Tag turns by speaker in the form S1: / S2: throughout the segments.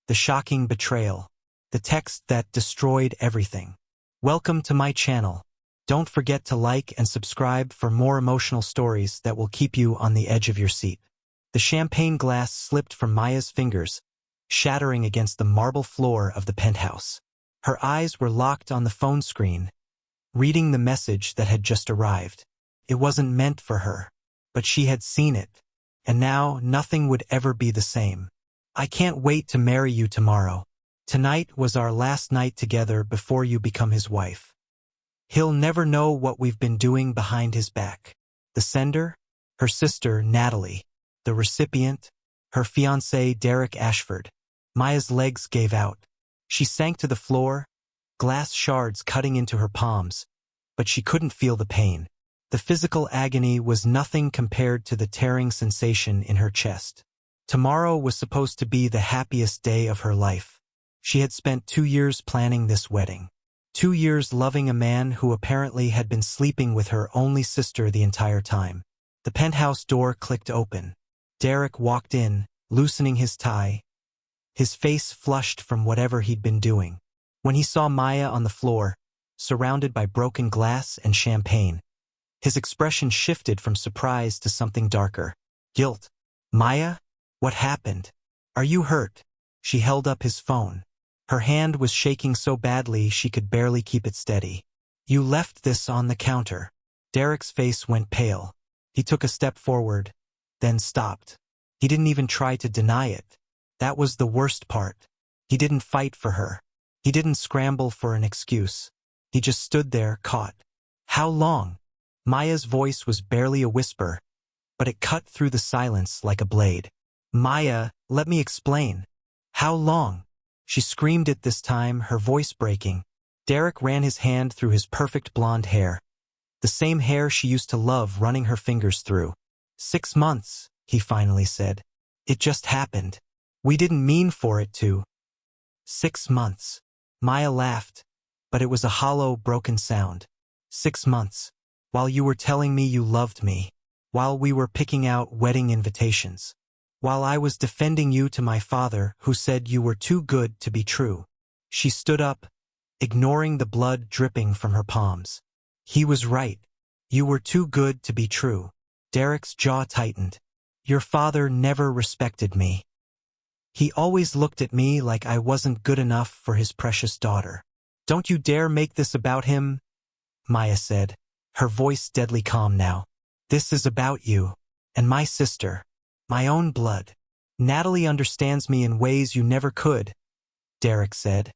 S1: the shocking betrayal, the text that destroyed everything. Welcome to my channel. Don't forget to like and subscribe for more emotional stories that will keep you on the edge of your seat. The champagne glass slipped from Maya's fingers, shattering against the marble floor of the penthouse. Her eyes were locked on the phone screen, reading the message that had just arrived. It wasn't meant for her, but she had seen it, and now nothing would ever be the same. I can't wait to marry you tomorrow. Tonight was our last night together before you become his wife. He'll never know what we've been doing behind his back. The sender? Her sister, Natalie. The recipient? Her fiancé, Derek Ashford. Maya's legs gave out. She sank to the floor, glass shards cutting into her palms, but she couldn't feel the pain. The physical agony was nothing compared to the tearing sensation in her chest. Tomorrow was supposed to be the happiest day of her life. She had spent 2 years planning this wedding. 2 years loving a man who apparently had been sleeping with her only sister the entire time. The penthouse door clicked open. Derek walked in, loosening his tie, his face flushed from whatever he'd been doing. When he saw Maya on the floor, surrounded by broken glass and champagne, his expression shifted from surprise to something darker. Guilt. Maya? What happened? Are you hurt? She held up his phone. Her hand was shaking so badly she could barely keep it steady. You left this on the counter. Derek's face went pale. He took a step forward, then stopped. He didn't even try to deny it. That was the worst part. He didn't fight for her. He didn't scramble for an excuse. He just stood there, caught. How long? Maya's voice was barely a whisper, but it cut through the silence like a blade. Maya, let me explain. How long? She screamed it this time, her voice breaking. Derek ran his hand through his perfect blonde hair, the same hair she used to love running her fingers through. 6 months, he finally said. It just happened. We didn't mean for it to. 6 months. Maya laughed, but it was a hollow, broken sound. 6 months. While you were telling me you loved me. While we were picking out wedding invitations. While I was defending you to my father, who said you were too good to be true. She stood up, ignoring the blood dripping from her palms. He was right. You were too good to be true. Derek's jaw tightened. Your father never respected me. He always looked at me like I wasn't good enough for his precious daughter. Don't you dare make this about him, Maya said, her voice deadly calm now. This is about you, and my sister, my own blood. Natalie understands me in ways you never could, Derek said,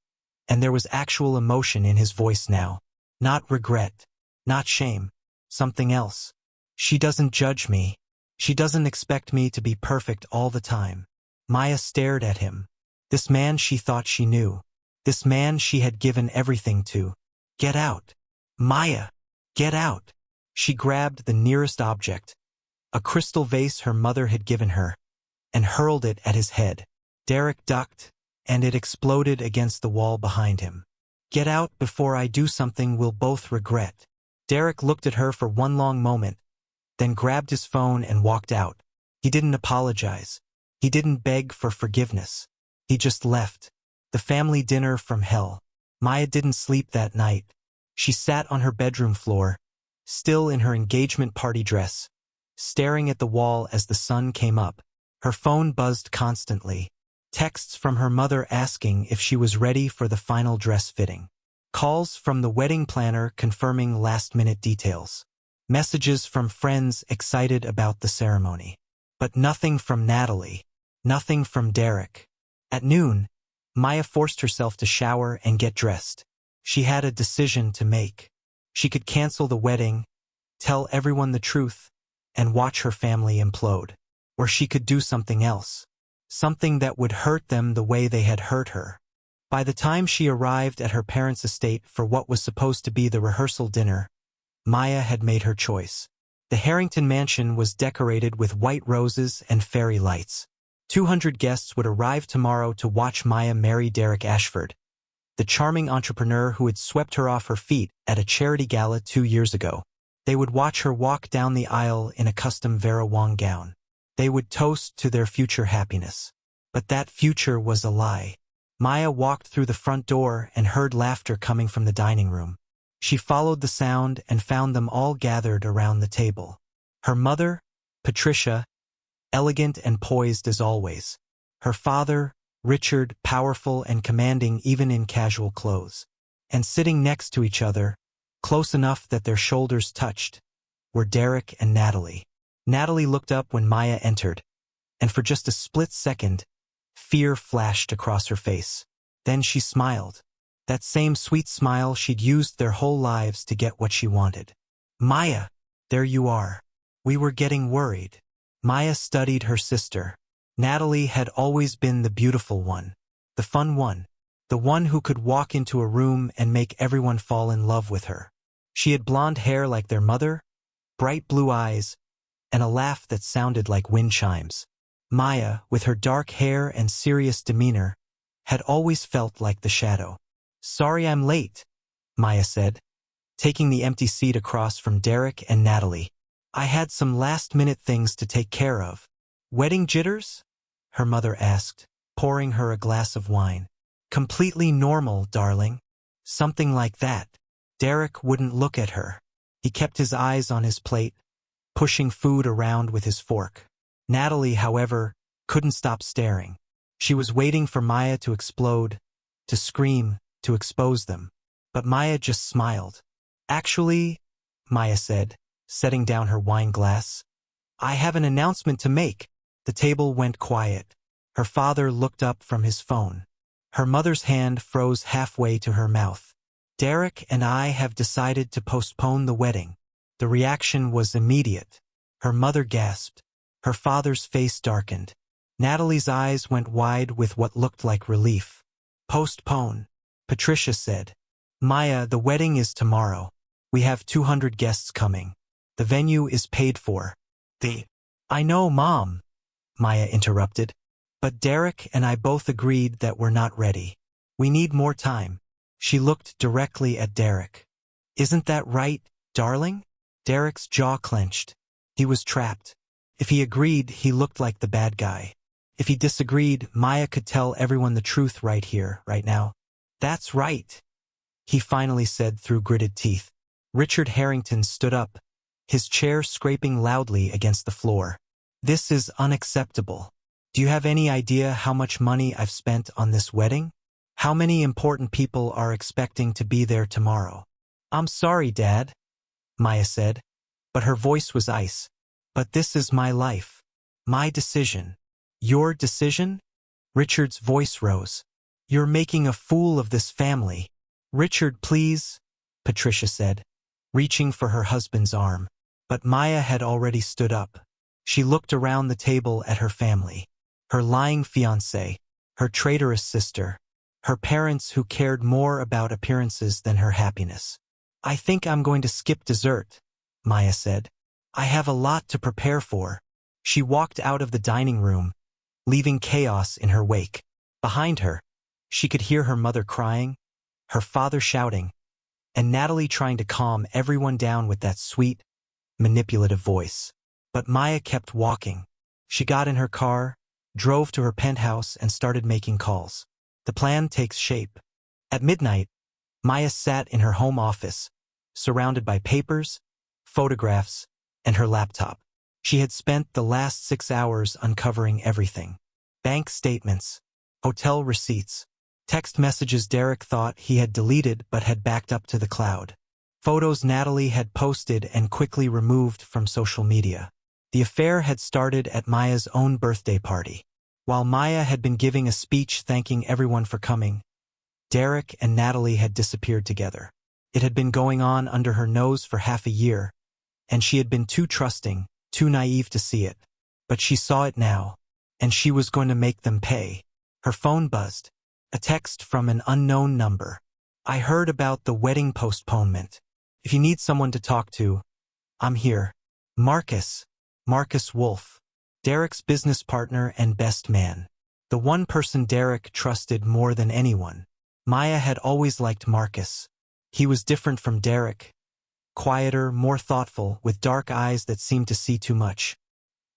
S1: and there was actual emotion in his voice now. Not regret, not shame, something else. She doesn't judge me. She doesn't expect me to be perfect all the time. Maya stared at him. This man she thought she knew. This man she had given everything to. Get out. Maya, get out. She grabbed the nearest object, a crystal vase her mother had given her, and hurled it at his head. Derek ducked, and it exploded against the wall behind him. Get out before I do something we'll both regret. Derek looked at her for one long moment, then grabbed his phone and walked out. He didn't apologize. He didn't beg for forgiveness. He just left. The family dinner from hell. Maya didn't sleep that night. She sat on her bedroom floor, still in her engagement party dress, staring at the wall as the sun came up. Her phone buzzed constantly. Texts from her mother asking if she was ready for the final dress fitting. Calls from the wedding planner confirming last-minute details. Messages from friends excited about the ceremony. But nothing from Natalie. Nothing from Derek. At noon, Maya forced herself to shower and get dressed. She had a decision to make. She could cancel the wedding, tell everyone the truth, and watch her family implode. Or she could do something else. Something that would hurt them the way they had hurt her. By the time she arrived at her parents' estate for what was supposed to be the rehearsal dinner, Maya had made her choice. The Harrington mansion was decorated with white roses and fairy lights. 200 guests would arrive tomorrow to watch Maya marry Derek Ashford, the charming entrepreneur who had swept her off her feet at a charity gala 2 years ago. They would watch her walk down the aisle in a custom Vera Wang gown. They would toast to their future happiness. But that future was a lie. Maya walked through the front door and heard laughter coming from the dining room. She followed the sound and found them all gathered around the table. Her mother, Patricia, elegant and poised as always. Her father, Richard, powerful and commanding even in casual clothes. And sitting next to each other, close enough that their shoulders touched, were Derek and Natalie. Natalie looked up when Maya entered, and for just a split second, fear flashed across her face. Then she smiled. That same sweet smile she'd used their whole lives to get what she wanted. "Maya, there you are. We were getting worried." Maya studied her sister. Natalie had always been the beautiful one, the fun one, the one who could walk into a room and make everyone fall in love with her. She had blonde hair like their mother, bright blue eyes, and a laugh that sounded like wind chimes. Maya, with her dark hair and serious demeanor, had always felt like the shadow. "Sorry I'm late," Maya said, taking the empty seat across from Derek and Natalie. "I had some last-minute things to take care of." "Wedding jitters?" her mother asked, pouring her a glass of wine. "Completely normal, darling. Something like that." Derek wouldn't look at her. He kept his eyes on his plate, pushing food around with his fork. Natalie, however, couldn't stop staring. She was waiting for Maya to explode, to scream, to expose them. But Maya just smiled. "Actually," Maya said, setting down her wine glass, "I have an announcement to make." The table went quiet. Her father looked up from his phone. Her mother's hand froze halfway to her mouth. "Derek and I have decided to postpone the wedding." The reaction was immediate. Her mother gasped. Her father's face darkened. Natalie's eyes went wide with what looked like relief. "Postpone," Patricia said. "Maya, the wedding is tomorrow. We have 200 guests coming. The venue is paid for." "I know, Mom," Maya interrupted. "But Derek and I both agreed that we're not ready. We need more time." She looked directly at Derek. "Isn't that right, darling?" Derek's jaw clenched. He was trapped. If he agreed, he looked like the bad guy. If he disagreed, Maya could tell everyone the truth right here, right now. "That's right," he finally said through gritted teeth. Richard Harrington stood up, his chair scraping loudly against the floor. "This is unacceptable. Do you have any idea how much money I've spent on this wedding? How many important people are expecting to be there tomorrow?" "I'm sorry, Dad," Maya said, but her voice was ice. "But this is my life. My decision." "Your decision?" Richard's voice rose. "You're making a fool of this family." "Richard, please," Patricia said, reaching for her husband's arm. But Maya had already stood up. She looked around the table at her family. Her lying fiancé, her traitorous sister, her parents who cared more about appearances than her happiness. "I think I'm going to skip dessert," Maya said. "I have a lot to prepare for." She walked out of the dining room, leaving chaos in her wake. Behind her, she could hear her mother crying, her father shouting, and Natalie trying to calm everyone down with that sweet, manipulative voice. But Maya kept walking. She got in her car, drove to her penthouse, and started making calls. The plan takes shape. At midnight, Maya sat in her home office, surrounded by papers, photographs, and her laptop. She had spent the last 6 hours uncovering everything. Bank statements, hotel receipts, text messages Derek thought he had deleted but had backed up to the cloud, photos Natalie had posted and quickly removed from social media. The affair had started at Maya's own birthday party. While Maya had been giving a speech thanking everyone for coming, Derek and Natalie had disappeared together. It had been going on under her nose for half a year, and she had been too trusting, too naive to see it. But she saw it now, and she was going to make them pay. Her phone buzzed. A text from an unknown number. "I heard about the wedding postponement. If you need someone to talk to, I'm here. Marcus Wolf, Derek's business partner and best man. The one person Derek trusted more than anyone." Maya had always liked Marcus. He was different from Derek, quieter, more thoughtful, with dark eyes that seemed to see too much.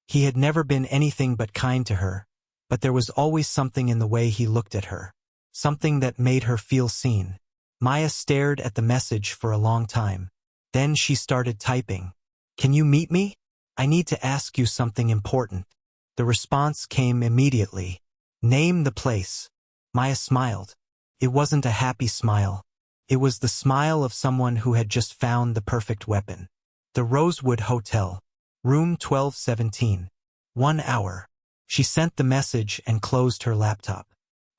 S1: He had never been anything but kind to her, but there was always something in the way he looked at her. Something that made her feel seen. Maya stared at the message for a long time. Then she started typing. "Can you meet me? I need to ask you something important." The response came immediately. "Name the place." Maya smiled. It wasn't a happy smile. It was the smile of someone who had just found the perfect weapon. The Rosewood Hotel. Room 1217. 1 hour. She sent the message and closed her laptop.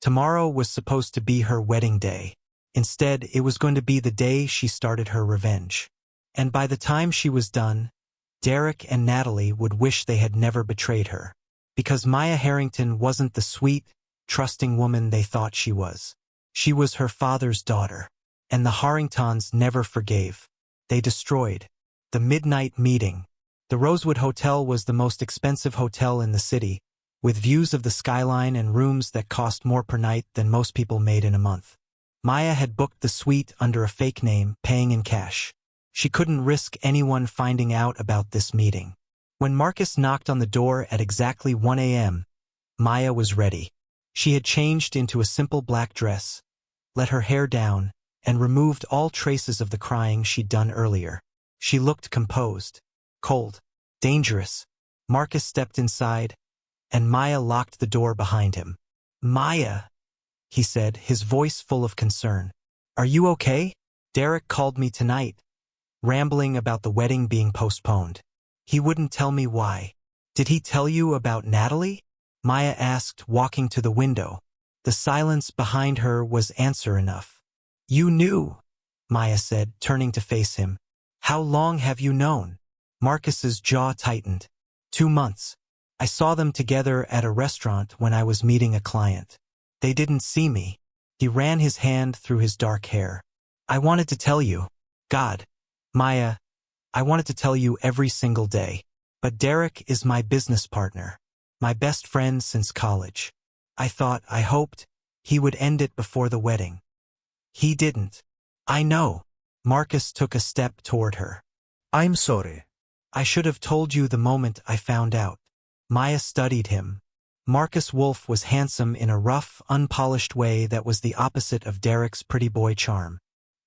S1: Tomorrow was supposed to be her wedding day. Instead, it was going to be the day she started her revenge. And by the time she was done, Derek and Natalie would wish they had never betrayed her. Because Maya Harrington wasn't the sweet, trusting woman they thought she was. She was her father's daughter. And the Harringtons never forgave. They destroyed. The midnight meeting. The Rosewood Hotel was the most expensive hotel in the city, with views of the skyline and rooms that cost more per night than most people made in a month. Maya had booked the suite under a fake name, paying in cash. She couldn't risk anyone finding out about this meeting. When Marcus knocked on the door at exactly 1 a.m., Maya was ready. She had changed into a simple black dress, let her hair down, and removed all traces of the crying she'd done earlier. She looked composed, cold, dangerous. Marcus stepped inside, and Maya locked the door behind him. "Maya," he said, his voice full of concern. "Are you okay? Derek called me tonight, rambling about the wedding being postponed. He wouldn't tell me why. Did he tell you about Natalie?" Maya asked, walking to the window. The silence behind her was answer enough. "You knew," Maya said, turning to face him. "How long have you known?" Marcus's jaw tightened. 2 months. I saw them together at a restaurant when I was meeting a client. They didn't see me. He ran his hand through his dark hair. "I wanted to tell you. God. Maya, I wanted to tell you every single day. But Derek is my business partner. My best friend since college. I hoped, he would end it before the wedding. He didn't." "I know." Marcus took a step toward her.
S2: "I'm sorry."
S1: "I should have told you the moment I found out." Maya studied him. Marcus Wolfe was handsome in a rough, unpolished way that was the opposite of Derek's pretty boy charm.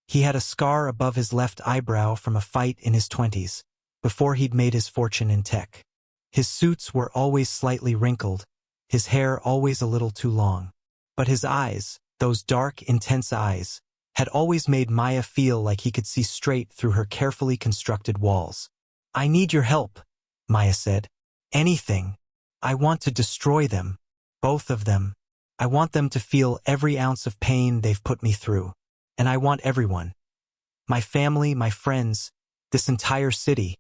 S1: He had a scar above his left eyebrow from a fight in his 20s, before he'd made his fortune in tech. His suits were always slightly wrinkled, his hair always a little too long. But his eyes, those dark, intense eyes, had always made Maya feel like he could see straight through her carefully constructed walls. "I need your help," Maya said. "Anything. I want to destroy them. Both of them. I want them to feel every ounce of pain they've put me through. And I want everyone. My family, my friends, this entire city,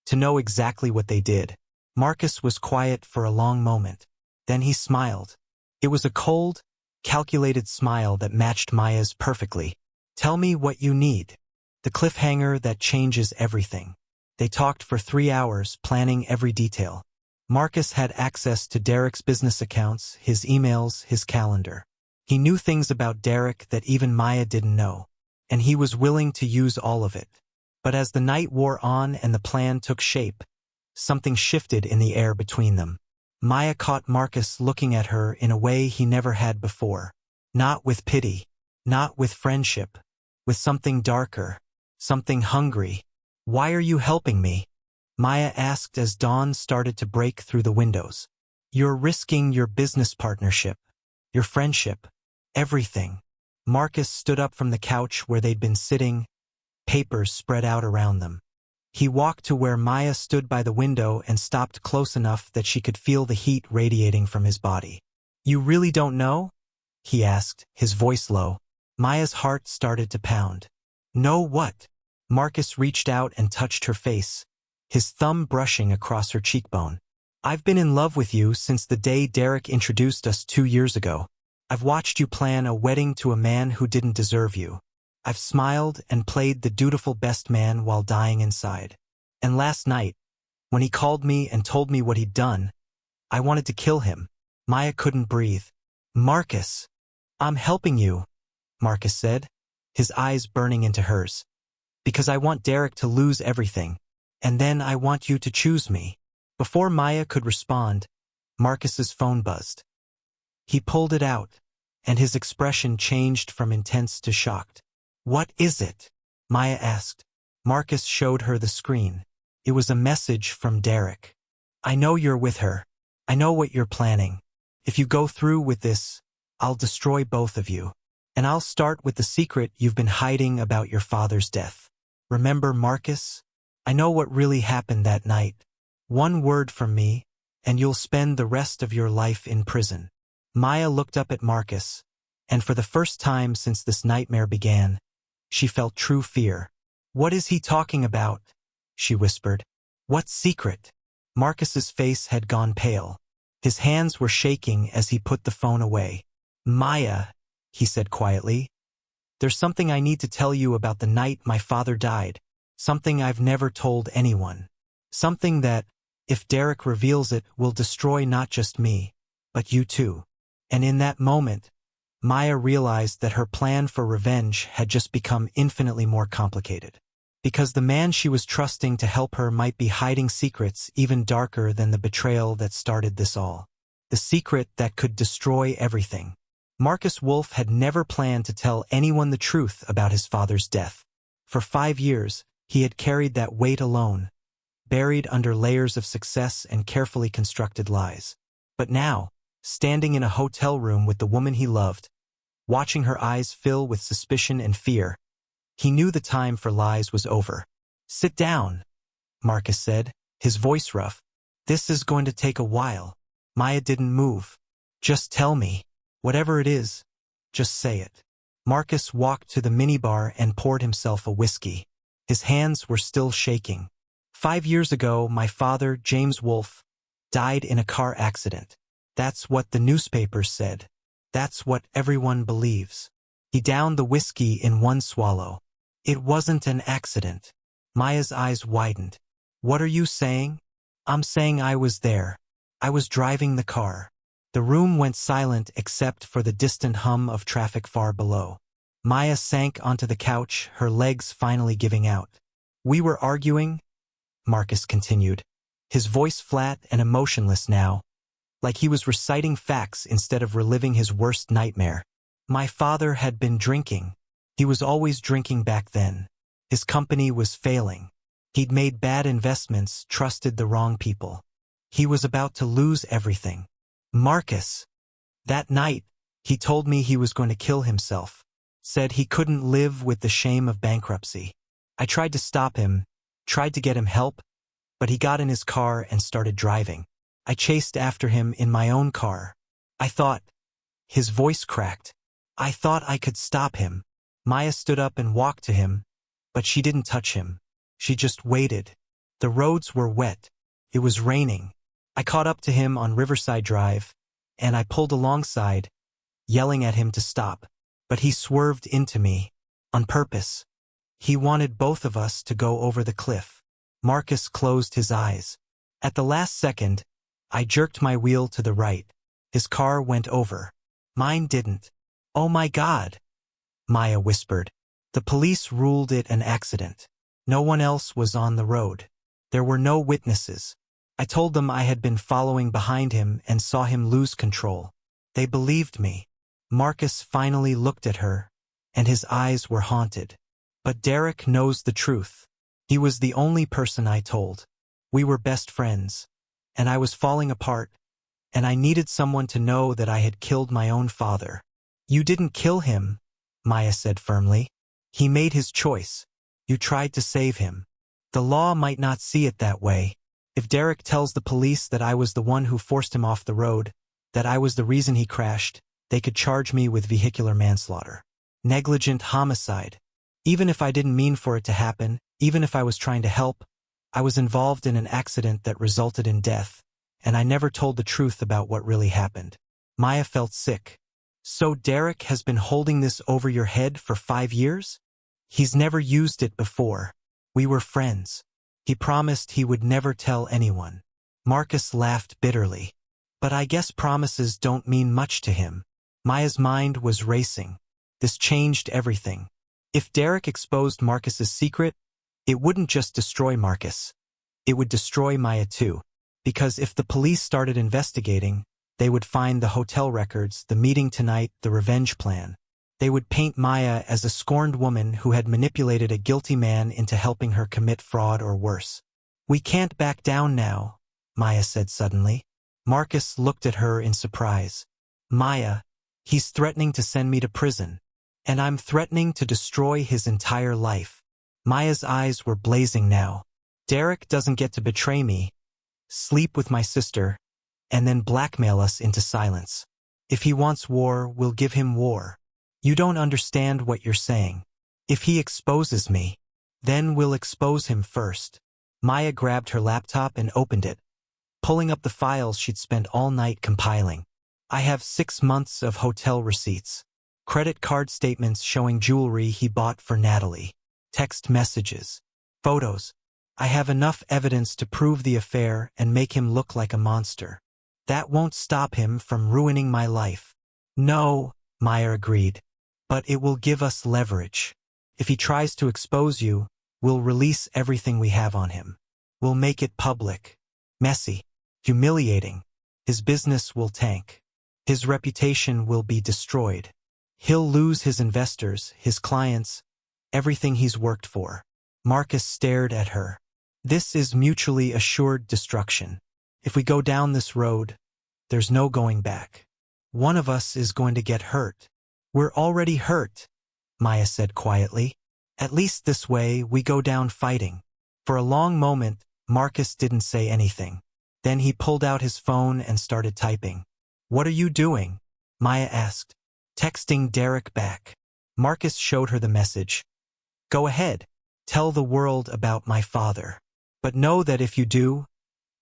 S1: to know exactly what they did." Marcus was quiet for a long moment. Then he smiled. It was a cold, calculated smile that matched Maya's perfectly. "Tell me what you need." The cliffhanger that changes everything. They talked for 3 hours, planning every detail. Marcus had access to Derek's business accounts, his emails, his calendar. He knew things about Derek that even Maya didn't know, and he was willing to use all of it. But as the night wore on and the plan took shape, something shifted in the air between them. Maya caught Marcus looking at her in a way he never had before. Not with pity, not with friendship, with something darker, something hungry. "Why are you helping me?" Maya asked as dawn started to break through the windows. "You're risking your business partnership, your friendship, everything." Marcus stood up from the couch where they'd been sitting, papers spread out around them. He walked to where Maya stood by the window and stopped close enough that she could feel the heat radiating from his body. "You really don't know?" he asked, his voice low. Maya's heart started to pound. "Know what?" Marcus reached out and touched her face, his thumb brushing across her cheekbone. "I've been in love with you since the day Derek introduced us 2 years ago. I've watched you plan a wedding to a man who didn't deserve you. I've smiled and played the dutiful best man while dying inside. And last night, when he called me and told me what he'd done, I wanted to kill him." Maya couldn't breathe. "Marcus." "I'm helping you," Marcus said, his eyes burning into hers. "Because I want Derek to lose everything. And then I want you to choose me." Before Maya could respond, Marcus's phone buzzed. He pulled it out, and his expression changed from intense to shocked. "What is it?" Maya asked. Marcus showed her the screen. It was a message from Derek. "I know you're with her. I know what you're planning. If you go through with this, I'll destroy both of you. And I'll start with the secret you've been hiding about your father's death. Remember, Marcus? I know what really happened that night. One word from me, and you'll spend the rest of your life in prison." Maya looked up at Marcus, and for the first time since this nightmare began, she felt true fear. "What is he talking about?" she whispered. "What secret?" Marcus's face had gone pale. His hands were shaking as he put the phone away. "Maya," he said quietly, "there's something I need to tell you about the night my father died. Something I've never told anyone. Something that, if Derek reveals it, will destroy not just me, but you too." And in that moment, Maya realized that her plan for revenge had just become infinitely more complicated. Because the man she was trusting to help her might be hiding secrets even darker than the betrayal that started this all. The secret that could destroy everything. Marcus Wolf had never planned to tell anyone the truth about his father's death. For 5 years, he had carried that weight alone, buried under layers of success and carefully constructed lies. But now, standing in a hotel room with the woman he loved, watching her eyes fill with suspicion and fear, he knew the time for lies was over. "Sit down," Marcus said, his voice rough. "This is going to take a while." Maya didn't move. "Just tell me. Whatever it is, just say it." Marcus walked to the minibar and poured himself a whiskey. His hands were still shaking. 5 years ago, my father, James Wolf, died in a car accident. That's what the newspapers said. That's what everyone believes. He downed the whiskey in one swallow. "It wasn't an accident." Maya's eyes widened. "What are you saying?" "I'm saying I was there. I was driving the car." The room went silent except for the distant hum of traffic far below. Maya sank onto the couch, her legs finally giving out. "We were arguing," Marcus continued, his voice flat and emotionless now, like he was reciting facts instead of reliving his worst nightmare. "My father had been drinking. He was always drinking back then. His company was failing. He'd made bad investments, trusted the wrong people. He was about to lose everything. Marcus. That night, he told me he was going to kill himself. Said he couldn't live with the shame of bankruptcy. I tried to stop him, tried to get him help, but he got in his car and started driving. I chased after him in my own car. I thought," his voice cracked, "I thought I could stop him." Maya stood up and walked to him, but she didn't touch him. She just waited. The roads were wet. It was raining. I caught up to him on Riverside Drive, and I pulled alongside, yelling at him to stop. But he swerved into me, on purpose. He wanted both of us to go over the cliff. Marcus closed his eyes. At the last second, I jerked my wheel to the right. His car went over. Mine didn't. "Oh my God," Maya whispered. "The police ruled it an accident. No one else was on the road. There were no witnesses. I told them I had been following behind him and saw him lose control. They believed me." Marcus finally looked at her, and his eyes were haunted. "But Derek knows the truth. He was the only person I told. We were best friends, and I was falling apart, and I needed someone to know that I had killed my own father." "You didn't kill him," Maya said firmly. "He made his choice. You tried to save him. The law might not see it that way. If Derek tells the police that I was the one who forced him off the road, that I was the reason he crashed, they could charge me with vehicular manslaughter. Negligent homicide. Even if I didn't mean for it to happen, even if I was trying to help, I was involved in an accident that resulted in death, and I never told the truth about what really happened." Maya felt sick. "So Derek has been holding this over your head for 5 years? He's never used it before. We were friends. He promised he would never tell anyone." Marcus laughed bitterly. "But I guess promises don't mean much to him." Maya's mind was racing. This changed everything. If Derek exposed Marcus's secret, it wouldn't just destroy Marcus. It would destroy Maya too. Because if the police started investigating, They would find the hotel records, the meeting tonight, the revenge plan. They would paint Maya as a scorned woman who had manipulated a guilty man into helping her commit fraud or worse. "We can't back down now," Maya said suddenly. Marcus looked at her in surprise. "Maya, he's threatening to send me to prison. And I'm threatening to destroy his entire life." Maya's eyes were blazing now. "Derek doesn't get to betray me, sleep with my sister, and then blackmail us into silence. If he wants war, we'll give him war. You don't understand what you're saying. If he exposes me, then we'll expose him first." Maya grabbed her laptop and opened it, pulling up the files she'd spent all night compiling. "I have 6 months of hotel receipts, credit card statements showing jewelry he bought for Natalie, text messages, photos. I have enough evidence to prove the affair and make him look like a monster. That won't stop him from ruining my life." "No," Maya agreed, "but it will give us leverage. If he tries to expose you, we'll release everything we have on him. We'll make it public, messy, humiliating. His business will tank. His reputation will be destroyed. He'll lose his investors, his clients, everything he's worked for." Marcus stared at her. "This is mutually assured destruction. If we go down this road, there's no going back. One of us is going to get hurt." "We're already hurt," Maya said quietly. "At least this way we go down fighting." For a long moment, Marcus didn't say anything. Then he pulled out his phone and started typing. "What are you doing?" Maya asked. "Texting Derek back." Marcus showed her the message. "Go ahead. Tell the world about my father. But know that if you do,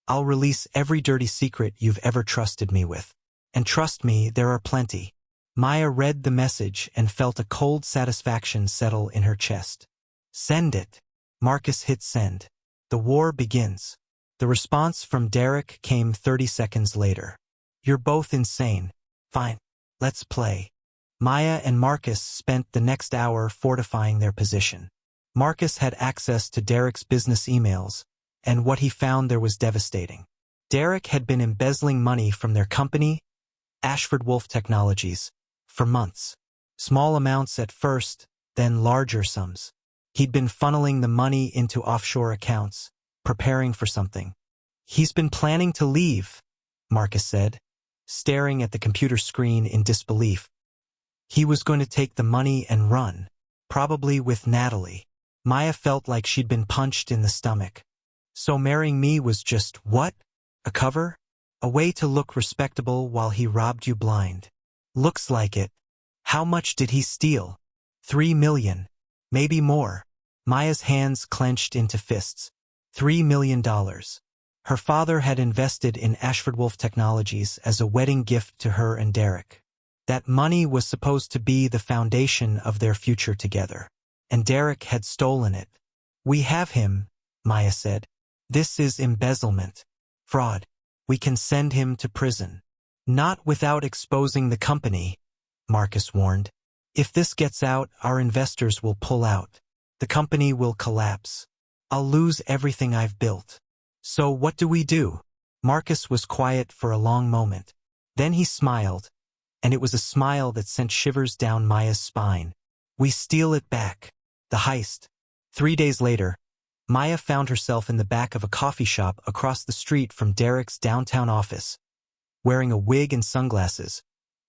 S1: I'll release every dirty secret you've ever trusted me with. And trust me, there are plenty." Maya read the message and felt a cold satisfaction settle in her chest. "Send it." Marcus hit send. "The war begins." The response from Derek came 30 seconds later. "You're both insane. Fine. Let's play." Maya and Marcus spent the next hour fortifying their position. Marcus had access to Derek's business emails, and what he found there was devastating. Derek had been embezzling money from their company, Ashford Wolf Technologies, for months. Small amounts at first, then larger sums. He'd been funneling the money into offshore accounts, preparing for something. "He's been planning to leave," Marcus said, staring at the computer screen in disbelief. "He was going to take the money and run, probably with Natalie." Maya felt like she'd been punched in the stomach. "So marrying me was just what? A cover? A way to look respectable while he robbed you blind?" "Looks like it. How much did he steal?" $3 million. Maybe more." Maya's hands clenched into fists. $3 million. Her father had invested in Ashford Wolf Technologies as a wedding gift to her and Derek. That money was supposed to be the foundation of their future together. And Derek had stolen it. "We have him," Maya said. "This is embezzlement. Fraud. We can send him to prison." "Not without exposing the company," Marcus warned. "If this gets out, our investors will pull out. The company will collapse. I'll lose everything I've built." "So what do we do?" Marcus was quiet for a long moment. Then he smiled, and it was a smile that sent shivers down Maya's spine. "We steal it back. The heist." 3 days later, Maya found herself in the back of a coffee shop across the street from Derek's downtown office, wearing a wig and sunglasses,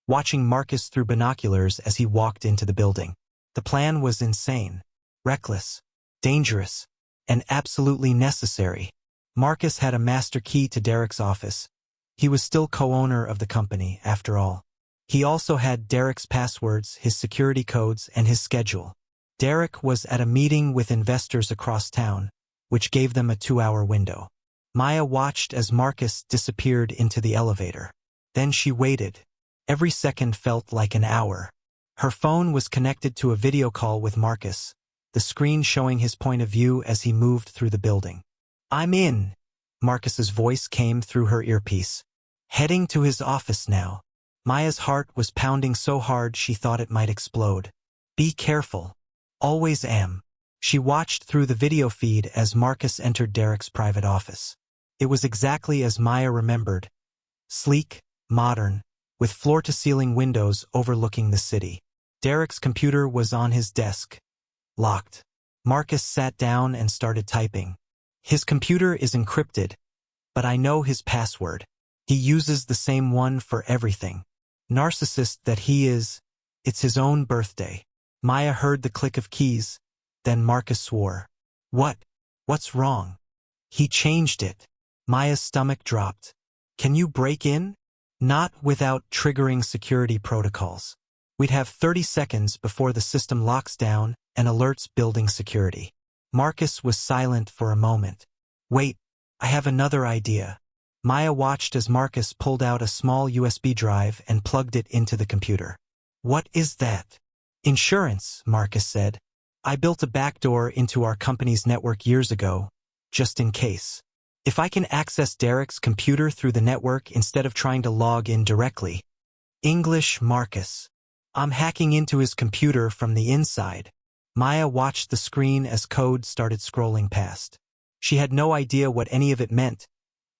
S1: watching Marcus through binoculars as he walked into the building. The plan was insane, reckless, dangerous, and absolutely necessary. Marcus had a master key to Derek's office. He was still co-owner of the company, after all. He also had Derek's passwords, his security codes, and his schedule. Derek was at a meeting with investors across town, which gave them a 2-hour window. Maya watched as Marcus disappeared into the elevator. Then she waited. Every second felt like an hour. Her phone was connected to a video call with Marcus, the screen showing his point of view as he moved through the building. "I'm in," Marcus's voice came through her earpiece. "Heading to his office now." Maya's heart was pounding so hard she thought it might explode. "Be careful." "Always am." She watched through the video feed as Marcus entered Derek's private office. It was exactly as Maya remembered. Sleek, modern, with floor-to-ceiling windows overlooking the city. Derek's computer was on his desk, locked. Marcus sat down and started typing. His computer is encrypted, but I know his password. He uses the same one for everything. Narcissist that he is, it's his own birthday. Maya heard the click of keys, then Marcus swore. What's wrong? He changed it. Maya's stomach dropped. Can you break in? Not without triggering security protocols. We'd have 30 seconds before the system locks down and alerts building security. Marcus was silent for a moment. Wait, I have another idea. Maya watched as Marcus pulled out a small USB drive and plugged it into the computer. What is that? Insurance, Marcus said. I built a backdoor into our company's network years ago, just in case. If I can access Derek's computer through the network instead of trying to log in directly. English Marcus. I'm hacking into his computer from the inside. Maya watched the screen as code started scrolling past. She had no idea what any of it meant,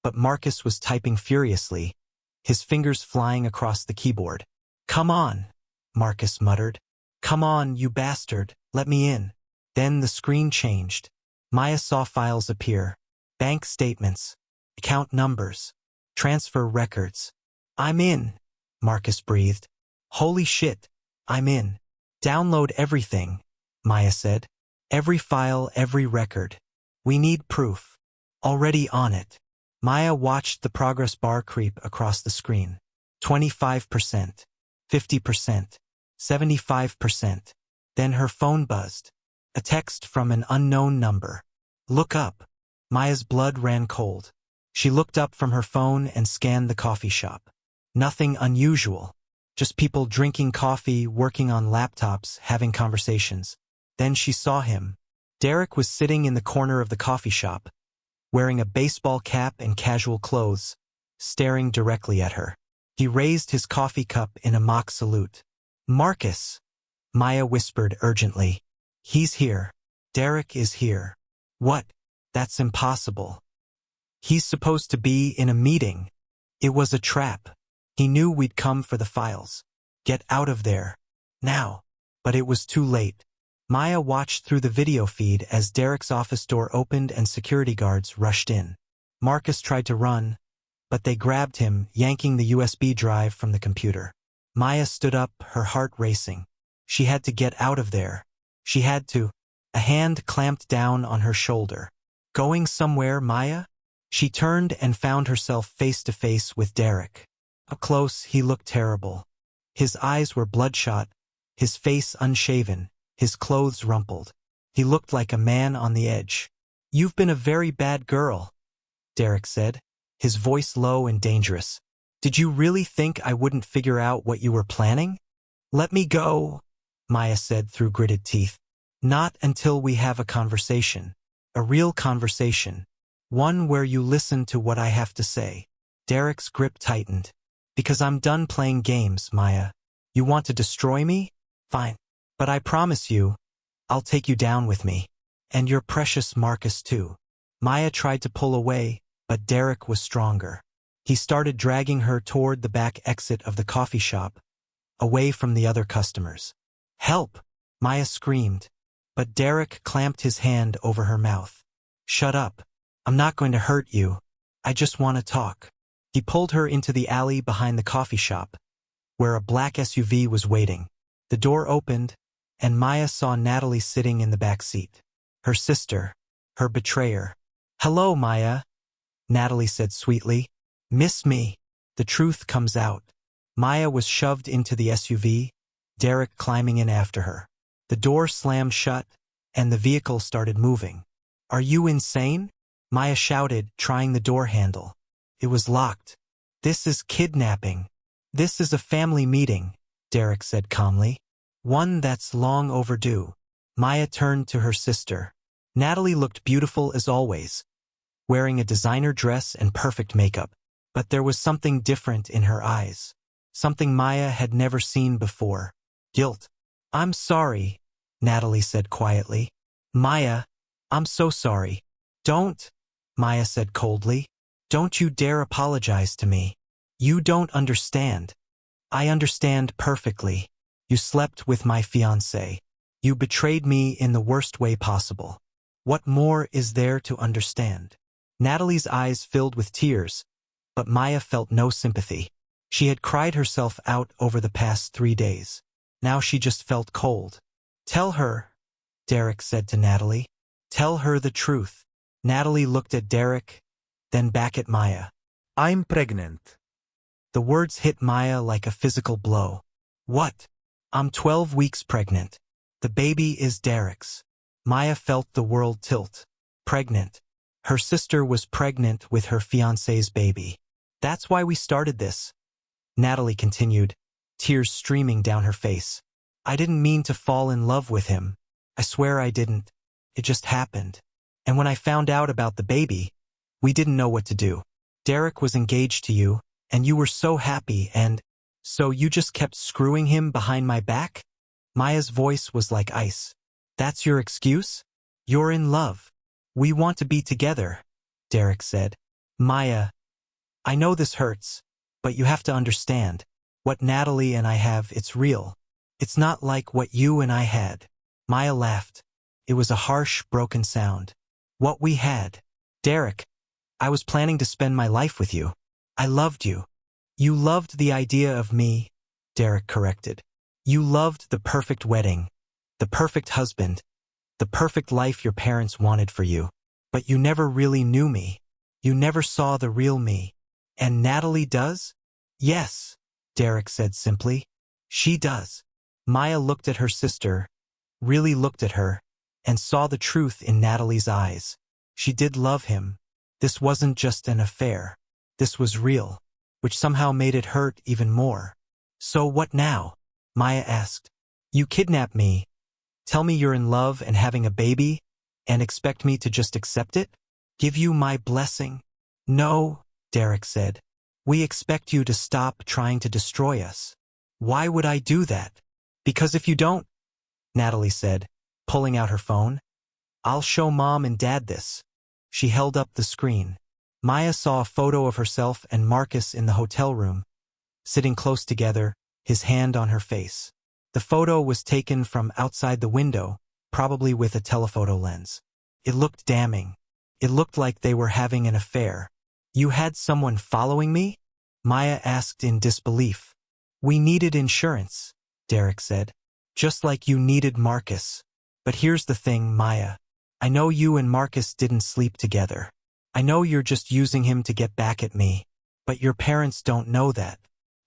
S1: but Marcus was typing furiously, his fingers flying across the keyboard. Come on, Marcus muttered. Come on, you bastard, let me in. Then the screen changed. Maya saw files appear. Bank statements, account numbers, transfer records. I'm in, Marcus breathed. Holy shit, I'm in. Download everything, Maya said. Every file, every record. We need proof. Already on it. Maya watched the progress bar creep across the screen. 25%, 50%, 75%. Then her phone buzzed. A text from an unknown number. Look up. Maya's blood ran cold. She looked up from her phone and scanned the coffee shop. Nothing unusual. Just people drinking coffee, working on laptops, having conversations. Then she saw him. Derek was sitting in the corner of the coffee shop, wearing a baseball cap and casual clothes, staring directly at her. He raised his coffee cup in a mock salute. Marcus, Maya whispered urgently. He's here. Derek is here. What? That's impossible. He's supposed to be in a meeting. It was a trap. He knew we'd come for the files. Get out of there. Now. But it was too late. Maya watched through the video feed as Derek's office door opened and security guards rushed in. Marcus tried to run, but they grabbed him, yanking the USB drive from the computer. Maya stood up, her heart racing. She had to get out of there. She had to. A hand clamped down on her shoulder. Going somewhere, Maya? She turned and found herself face to face with Derek. Up close, he looked terrible. His eyes were bloodshot, his face unshaven, his clothes rumpled. He looked like a man on the edge. You've been a very bad girl, Derek said, his voice low and dangerous. Did you really think I wouldn't figure out what you were planning? Let me go, Maya said through gritted teeth. Not until we have a conversation. A real conversation. One where you listen to what I have to say. Derek's grip tightened. Because I'm done playing games, Maya. You want to destroy me? Fine. But I promise you, I'll take you down with me. And your precious Marcus too. Maya tried to pull away, but Derek was stronger. He started dragging her toward the back exit of the coffee shop, away from the other customers. Help! Maya screamed. But Derek clamped his hand over her mouth. Shut up. I'm not going to hurt you. I just want to talk. He pulled her into the alley behind the coffee shop, where a black SUV was waiting. The door opened, and Maya saw Natalie sitting in the back seat. Her sister, her betrayer. Hello, Maya, Natalie said sweetly. Miss me. The truth comes out. Maya was shoved into the SUV, Derek climbing in after her. The door slammed shut, and the vehicle started moving. Are you insane? Maya shouted, trying the door handle. It was locked. This is kidnapping. This is a family meeting, Derek said calmly. One that's long overdue. Maya turned to her sister. Natalie looked beautiful as always, wearing a designer dress and perfect makeup. But there was something different in her eyes. Something Maya had never seen before. Guilt. I'm sorry, Natalie said quietly. Maya, I'm so sorry. Don't, Maya said coldly. Don't you dare apologize to me. You don't understand. I understand perfectly. You slept with my fiancé. You betrayed me in the worst way possible. What more is there to understand? Natalie's eyes filled with tears, but Maya felt no sympathy. She had cried herself out over the past 3 days. Now she just felt cold. Tell her, Derek said to Natalie. Tell her the truth. Natalie looked at Derek, then back at Maya.
S2: I'm pregnant.
S1: The words hit Maya like a physical blow. What? I'm 12 weeks pregnant. The baby is Derek's. Maya felt the world tilt. Pregnant. Her sister was pregnant with her fiancé's baby. That's why we started this. Natalie continued, tears streaming down her face. I didn't mean to fall in love with him. I swear I didn't. It just happened. And when I found out about the baby, we didn't know what to do. Derek was engaged to you, and you were so happy, and so you just kept screwing him behind my back? Maya's voice was like ice. That's your excuse? You're in love. We want to be together, Derek said. Maya, I know this hurts, but you have to understand. What Natalie and I have, it's real. It's not like what you and I had. Maya laughed. It was a harsh, broken sound. What we had. Derek, I was planning to spend my life with you. I loved you. You loved the idea of me, Derek corrected. You loved the perfect wedding, the perfect husband, the perfect life your parents wanted for you. But you never really knew me. You never saw the real me. And Natalie does? Yes, Derek said simply. She does. Maya looked at her sister, really looked at her, and saw the truth in Natalie's eyes. She did love him. This wasn't just an affair. This was real, which somehow made it hurt even more. So what now? Maya asked. You kidnap me, tell me you're in love and having a baby, and expect me to just accept it? Give you my blessing? No, Derek said. We expect you to stop trying to destroy us. Why would I do that? Because if you don't, Natalie said, pulling out her phone, I'll show Mom and Dad this. She held up the screen. Maya saw a photo of herself and Marcus in the hotel room, sitting close together, his hand on her face. The photo was taken from outside the window, probably with a telephoto lens. It looked damning. It looked like they were having an affair. You had someone following me? Maya asked in disbelief. We needed insurance, Derek said. Just like you needed Marcus. But here's the thing, Maya. I know you and Marcus didn't sleep together. I know you're just using him to get back at me. But your parents don't know that.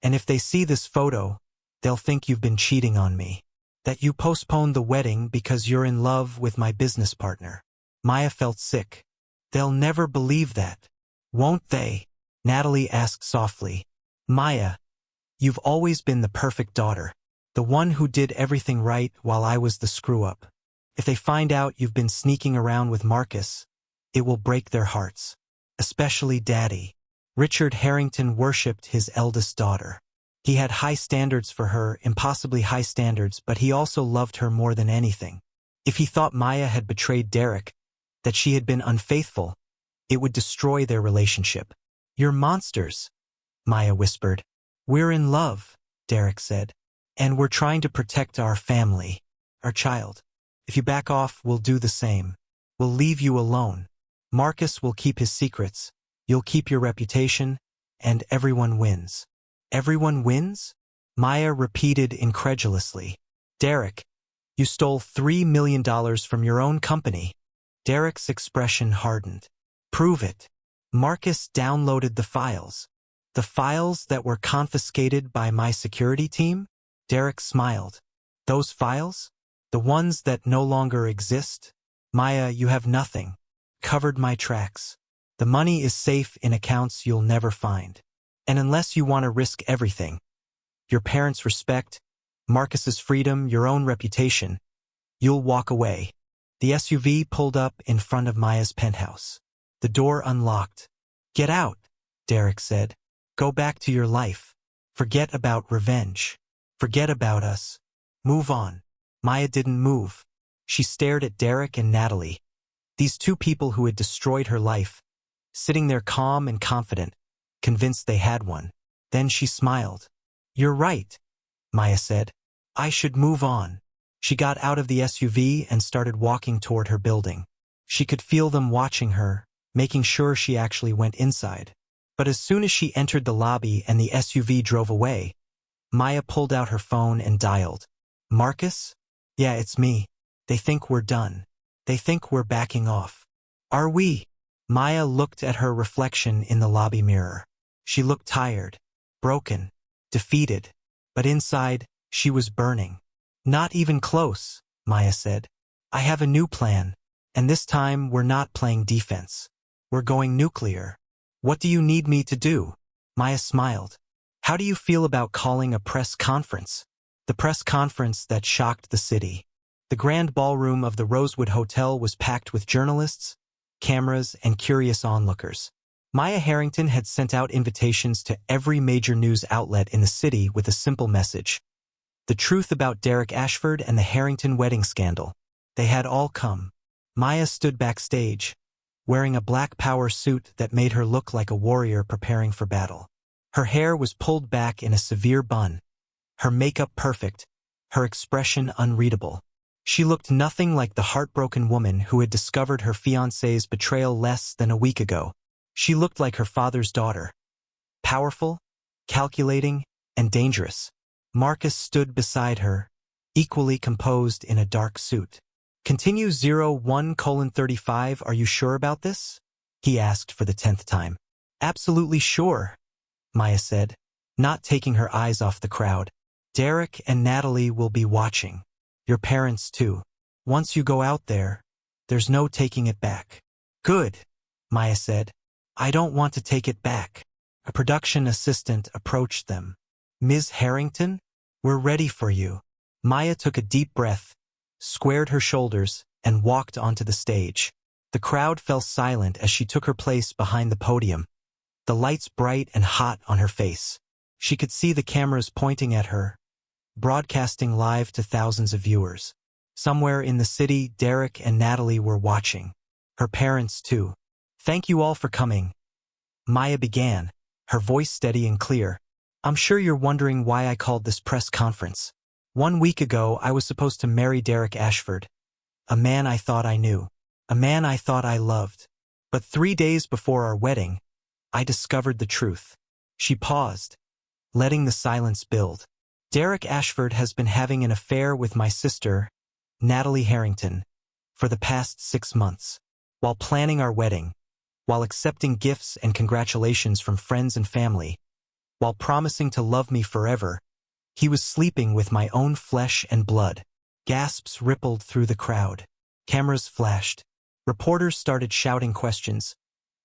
S1: And if they see this photo, they'll think you've been cheating on me. That you postponed the wedding because you're in love with my business partner. Maya felt sick. They'll never believe that. Won't they? Natalie asked softly. Maya, you've always been the perfect daughter. The one who did everything right while I was the screw-up. If they find out you've been sneaking around with Marcus, it will break their hearts. Especially Daddy. Richard Harrington worshipped his eldest daughter. He had high standards for her, impossibly high standards, but he also loved her more than anything. If he thought Maya had betrayed Derek, that she had been unfaithful, it would destroy their relationship. You're monsters, Maya whispered. We're in love, Derek said. And we're trying to protect our family, our child. If you back off, we'll do the same. We'll leave you alone. Marcus will keep his secrets. You'll keep your reputation, and everyone wins. Everyone wins? Maya repeated incredulously. Derek, you stole $3 million from your own company. Derek's expression hardened. Prove it. Marcus downloaded the files. The files that were confiscated by my security team? Derek smiled. Those files? The ones that no longer exist? Maya, you have nothing. Covered my tracks. The money is safe in accounts you'll never find. And unless you want to risk everything, your parents' respect, Marcus's freedom, your own reputation, you'll walk away. The SUV pulled up in front of Maya's penthouse. The door unlocked. Get out, Derek said. Go back to your life. Forget about revenge. Forget about us. Move on. Maya didn't move. She stared at Derek and Natalie, these two people who had destroyed her life, sitting there calm and confident, convinced they had one. Then she smiled. "You're right," Maya said. "I should move on." She got out of the SUV and started walking toward her building. She could feel them watching her, making sure she actually went inside. But as soon as she entered the lobby and the SUV drove away, Maya pulled out her phone and dialed. "Marcus? Yeah, it's me. They think we're done. They think we're backing off. Are we?" Maya looked at her reflection in the lobby mirror. She looked tired, broken, defeated, but inside, she was burning. "Not even close," Maya said. "I have a new plan, and this time we're not playing defense. We're going nuclear. What do you need me to do?" Maya smiled. "How do you feel about calling a press conference?" The press conference that shocked the city. The grand ballroom of the Rosewood Hotel was packed with journalists, cameras, and curious onlookers. Maya Harrington had sent out invitations to every major news outlet in the city with a simple message: the truth about Derek Ashford and the Harrington wedding scandal. They had all come. Maya stood backstage, wearing a black power suit that made her look like a warrior preparing for battle. Her hair was pulled back in a severe bun, her makeup perfect, her expression unreadable. She looked nothing like the heartbroken woman who had discovered her fiancé's betrayal less than a week ago. She looked like her father's daughter. Powerful, calculating, and dangerous. Marcus stood beside her, equally composed in a dark suit. "Continue 01:35, are you sure about this?" he asked for the 10th time. "Absolutely sure," Maya said, not taking her eyes off the crowd. "Derek and Natalie will be watching. Your parents too. Once you go out there, there's no taking it back." "Good," Maya said. "I don't want to take it back." A production assistant approached them. "Ms. Harrington, we're ready for you." Maya took a deep breath, squared her shoulders, and walked onto the stage. The crowd fell silent as she took her place behind the podium, the lights bright and hot on her face. She could see the cameras pointing at her, broadcasting live to thousands of viewers. Somewhere in the city, Derek and Natalie were watching. Her parents too. "Thank you all for coming," Maya began, her voice steady and clear. "I'm sure you're wondering why I called this press conference. 1 week ago, I was supposed to marry Derek Ashford, a man I thought I knew, a man I thought I loved. But 3 days before our wedding, I discovered the truth." She paused, letting the silence build. "Derek Ashford has been having an affair with my sister, Natalie Harrington, for the past 6 months. While planning our wedding, while accepting gifts and congratulations from friends and family, while promising to love me forever, he was sleeping with my own flesh and blood." Gasps rippled through the crowd. Cameras flashed. Reporters started shouting questions,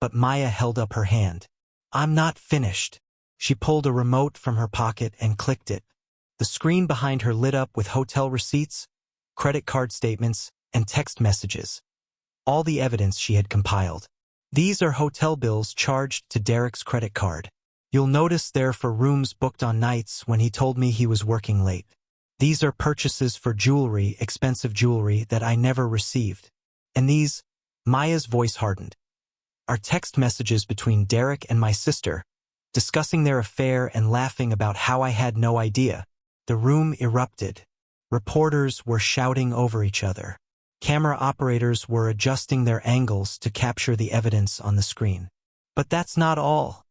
S1: but Maya held up her hand. "I'm not finished." She pulled a remote from her pocket and clicked it. The screen behind her lit up with hotel receipts, credit card statements, and text messages. All the evidence she had compiled. "These are hotel bills charged to Derek's credit card. You'll notice they're for rooms booked on nights when he told me he was working late. These are purchases for jewelry, expensive jewelry that I never received. And these," Maya's voice hardened, "are text messages between Derek and my sister, discussing their affair and laughing about how I had no idea." The room erupted. Reporters were shouting over each other. Camera operators were adjusting their angles to capture the evidence on the screen. "But that's not all,"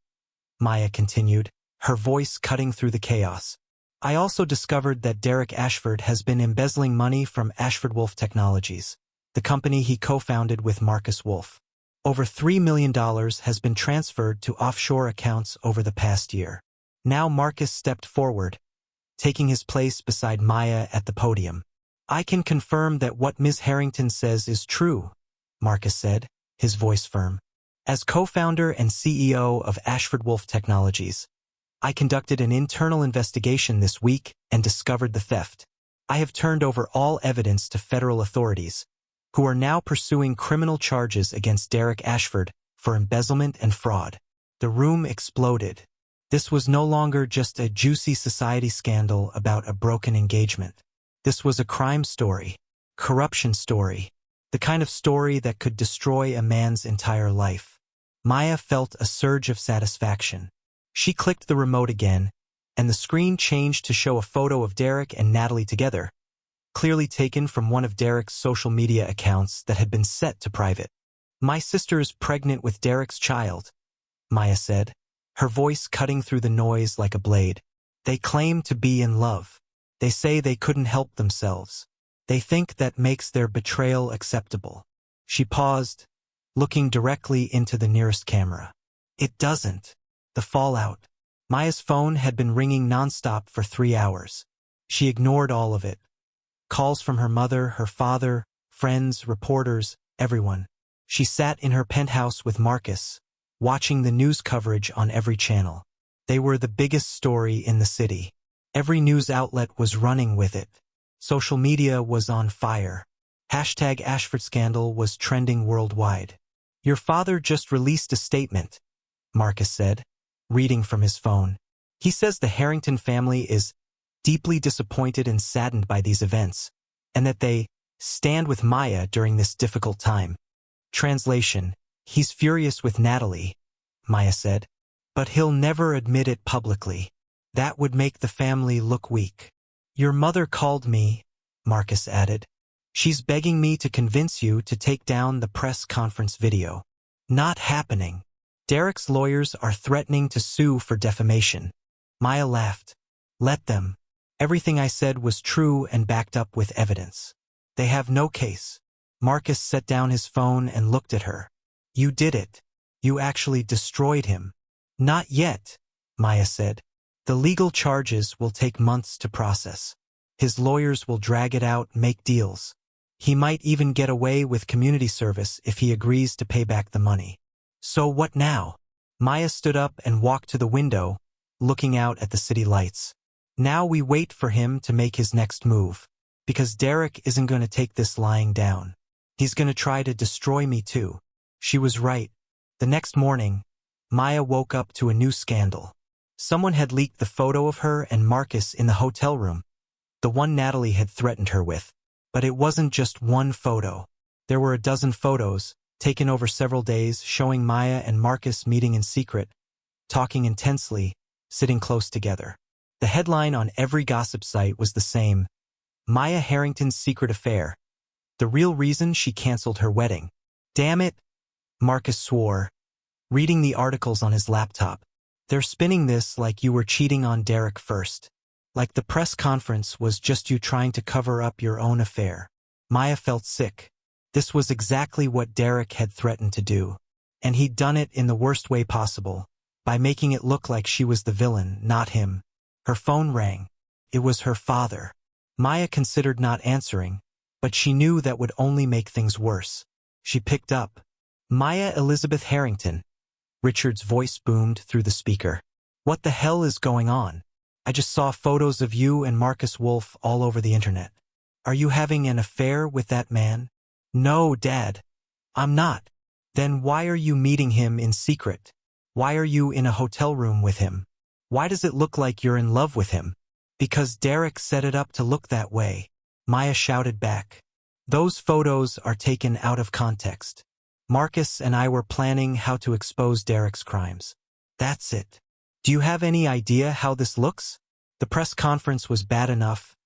S1: Maya continued, her voice cutting through the chaos. "I also discovered that Derek Ashford has been embezzling money from Ashford Wolf Technologies, the company he co-founded with Marcus Wolf. Over $3 million has been transferred to offshore accounts over the past year." Now Marcus stepped forward, taking his place beside Maya at the podium. "I can confirm that what Ms. Harrington says is true," Marcus said, his voice firm. "As co-founder and CEO of Ashford Wolf Technologies, I conducted an internal investigation this week and discovered the theft. I have turned over all evidence to federal authorities, who are now pursuing criminal charges against Derek Ashford for embezzlement and fraud." The room exploded. This was no longer just a juicy society scandal about a broken engagement. This was a crime story, corruption story, the kind of story that could destroy a man's entire life. Maya felt a surge of satisfaction. She clicked the remote again, and the screen changed to show a photo of Derek and Natalie together, clearly taken from one of Derek's social media accounts that had been set to private. "My sister's pregnant with Derek's child," Maya said, her voice cutting through the noise like a blade. "They claim to be in love. They say they couldn't help themselves. They think that makes their betrayal acceptable." She paused, looking directly into the nearest camera. "It doesn't." The fallout. Maya's phone had been ringing nonstop for 3 hours. She ignored all of it. Calls from her mother, her father, friends, reporters, everyone. She sat in her penthouse with Marcus, watching the news coverage on every channel. They were the biggest story in the city. Every news outlet was running with it. Social media was on fire. Hashtag Ashford scandal was trending worldwide. "Your father just released a statement," Marcus said, reading from his phone. "He says the Harrington family is deeply disappointed and saddened by these events, and that they stand with Maya during this difficult time." Translation: "He's furious with Natalie," Maya said, "but he'll never admit it publicly. That would make the family look weak." "Your mother called me," Marcus added. "She's begging me to convince you to take down the press conference video." "Not happening. Derek's lawyers are threatening to sue for defamation." Maya laughed. "Let them. Everything I said was true and backed up with evidence. They have no case." Marcus set down his phone and looked at her. "You did it. You actually destroyed him." "Not yet," Maya said. "The legal charges will take months to process. His lawyers will drag it out, make deals. He might even get away with community service if he agrees to pay back the money." "So what now?" Maya stood up and walked to the window, looking out at the city lights. "Now we wait for him to make his next move. Because Derek isn't going to take this lying down. He's going to try to destroy me too." She was right. The next morning, Maya woke up to a new scandal. Someone had leaked the photo of her and Marcus in the hotel room, the one Natalie had threatened her with. But it wasn't just one photo. There were a dozen photos, taken over several days, showing Maya and Marcus meeting in secret, talking intensely, sitting close together. The headline on every gossip site was the same: "Maya Harrington's secret affair. The real reason she canceled her wedding." "Damn it," Marcus swore, reading the articles on his laptop. "They're spinning this like you were cheating on Derek first. Like the press conference was just you trying to cover up your own affair." Maya felt sick. This was exactly what Derek had threatened to do. And he'd done it in the worst way possible, by making it look like she was the villain, not him. Her phone rang. It was her father. Maya considered not answering, but she knew that would only make things worse. She picked up. "Maya Elizabeth Harrington." Richard's voice boomed through the speaker. "What the hell is going on? I just saw photos of you and Marcus Wolf all over the internet. Are you having an affair with that man?" "No, Dad. I'm not." "Then why are you meeting him in secret? Why are you in a hotel room with him? Why does it look like you're in love with him?" "Because Derek set it up to look that way," Maya shouted back. "Those photos are taken out of context. Marcus and I were planning how to expose Derek's crimes. That's it. Do you have any idea how this looks? The press conference was bad enough,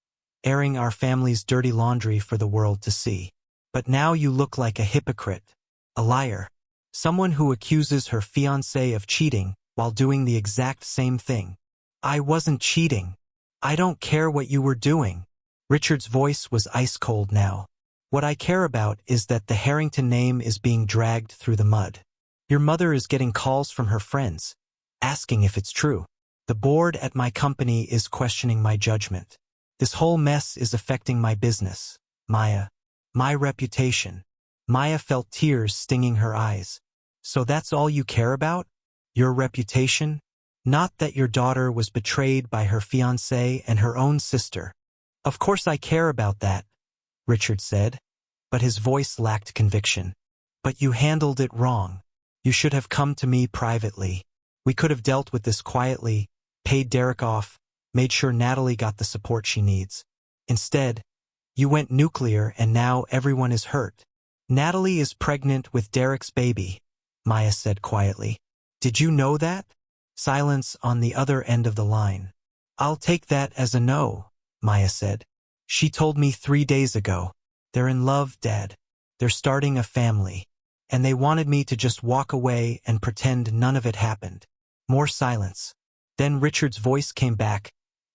S1: airing our family's dirty laundry for the world to see. But now you look like a hypocrite, a liar, someone who accuses her fiancé of cheating while doing the exact same thing." "I wasn't cheating. I don't care what you were doing." Richard's voice was ice-cold now. "What I care about is that the Harrington name is being dragged through the mud. Your mother is getting calls from her friends, asking if it's true. The board at my company is questioning my judgment. This whole mess is affecting my business, Maya. My reputation." Maya felt tears stinging her eyes. "So that's all you care about? Your reputation? Not that your daughter was betrayed by her fiancé and her own sister." "Of course I care about that," Richard said, but his voice lacked conviction. "But you handled it wrong. You should have come to me privately. We could have dealt with this quietly, paid Derek off, made sure Natalie got the support she needs. Instead, you went nuclear and now everyone is hurt." "Natalie is pregnant with Derek's baby," Maya said quietly. "Did you know that?" Silence on the other end of the line. I'll take that as a no, Maya said. She told me 3 days ago. They're in love, Dad. They're starting a family. And they wanted me to just walk away and pretend none of it happened. More silence. Then Richard's voice came back,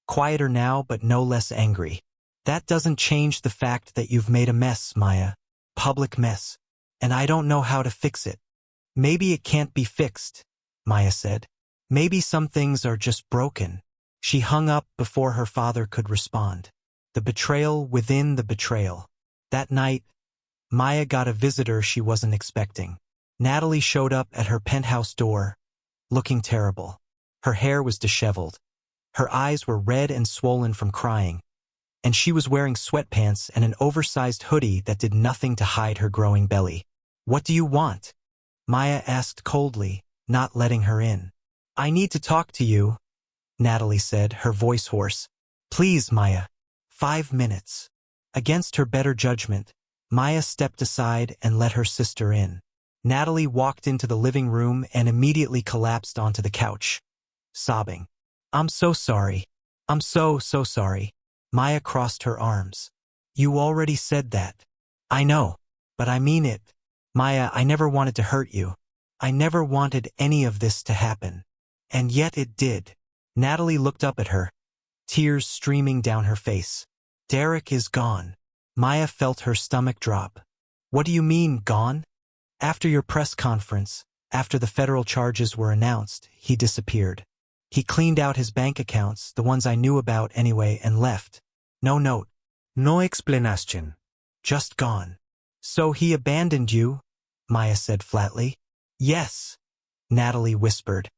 S1: quieter now but no less angry. That doesn't change the fact that you've made a mess, Maya. Public mess. And I don't know how to fix it. Maybe it can't be fixed, Maya said. Maybe some things are just broken. She hung up before her father could respond. The betrayal within the betrayal. That night, Maya got a visitor she wasn't expecting. Natalie showed up at her penthouse door, looking terrible. Her hair was disheveled. Her eyes were red and swollen from crying, and she was wearing sweatpants and an oversized hoodie that did nothing to hide her growing belly. "What do you want?" Maya asked coldly, not letting her in. "I need to talk to you," Natalie said, her voice hoarse. "Please, Maya. 5 minutes." Against her better judgment, Maya stepped aside and let her sister in. Natalie walked into the living room and immediately collapsed onto the couch, sobbing. "I'm so sorry. I'm so sorry." Maya crossed her arms. "You already said that." "I know, but I mean it. Maya, I never wanted to hurt you. I never wanted any of this to happen. And yet it did." Natalie looked up at her, tears streaming down her face. "Derek is gone." Maya felt her stomach drop. "What do you mean, gone?" "After your press conference, after the federal charges were announced, he disappeared. He cleaned out his bank accounts, the ones I knew about anyway, and left. No note.
S2: No explanation.
S1: Just gone." "So he abandoned you?" Maya said flatly. "Yes," Natalie whispered.